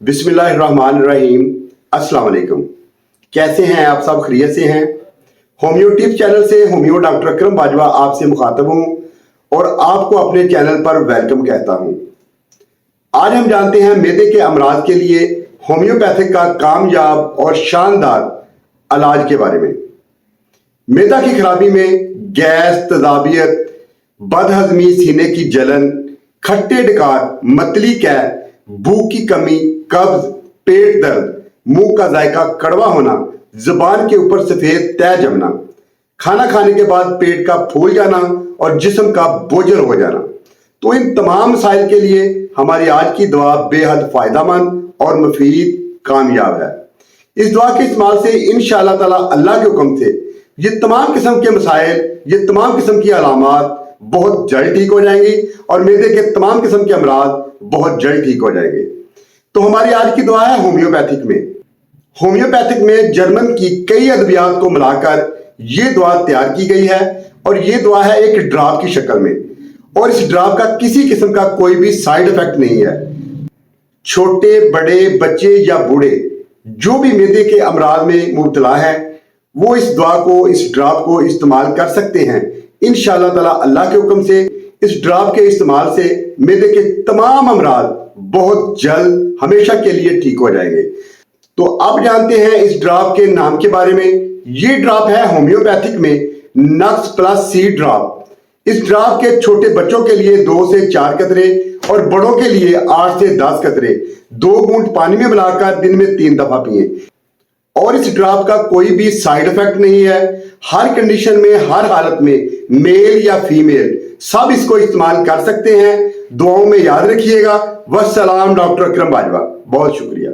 बिस्मिल्लाहिर्रहमानिर्रहीम। अस्सलाम वालेकुम। कैसे हैं आप सब? खैरियत से हैं? होमियो टिप्स चैनल से होमियो डॉक्टर अकरम बाजवा आपसे मुखातब हूं और आपको अपने चैनल पर वेलकम कहता हूं। आज हम जानते हैं मैदे के अमराज के लिए होम्योपैथिक का कामयाब और शानदार इलाज के बारे में। मैदा की खराबी में गैस, तेजाबियत, बदहजमी, सीने की जलन, खट्टे डकार, मतली कै, भूख की कमी, कब्ज, पेट दर्द, मुंह का जायका कड़वा होना, जुबान के ऊपर सफेद तह जमना, खाना खाने के बाद पेट का फूल जाना और जिस्म का बोझल हो जाना। तो इन तमाम मसाइल के लिए हमारी आज की दुआ बेहद फायदेमंद और मुफीद कामयाब है। इस दुआ के इस्तेमाल से इंशाअल्लाह ताला अल्लाह के हुक्म से ये तमाम किस्म के मसाइल, ये तमाम किस्म की अलामात बहुत जल्द ठीक हो जाएंगी और मैदे के तमाम किस्म के अमराज बहुत जल्द ठीक हो जाएंगे। तो हमारी आज की दुआ है होम्योपैथिक में। होम्योपैथिक में जर्मन की कई अद्वियात को मिलाकर ये दुआ तैयार की गई है और ये दुआ है एक ड्रॉप की शक्ल में और इस ड्रॉप का किसी किस्म का कोई भी साइड इफेक्ट नहीं है। छोटे बड़े, बच्चे या बूढ़े जो भी मैदे के अमराज में मुब्तला है वो इस दुआ को, इस ड्रॉप को इस्तेमाल कर सकते हैं। इंशाअल्लाह ताला अल्लाह के हुक्म से इस ड्रॉप के इस्तेमाल से मैदे के तमाम अमराज बहुत जल्द हमेशा के लिए ठीक हो जाएंगे। तो अब जानते हैं इस ड्रॉप के नाम के बारे में। ये ड्रॉप है होम्योपैथिक में नक्स प्लस सी ड्रॉप। इस ड्रॉप के छोटे बच्चों के लिए 2 से 4 कतरे और बड़ों के लिए 8 से 10 कतरे 2 बूंद पानी में मिलाकर दिन में 3 दफा पिए। और इस ड्रॉप का कोई भी साइड इफेक्ट नहीं है। हर कंडीशन में, हर हालत में मेल या फीमेल सब इसको इस्तेमाल कर सकते हैं। दुआओं में याद रखिएगा। वस्सलाम, डॉक्टर अकरम बाजवा। बहुत शुक्रिया।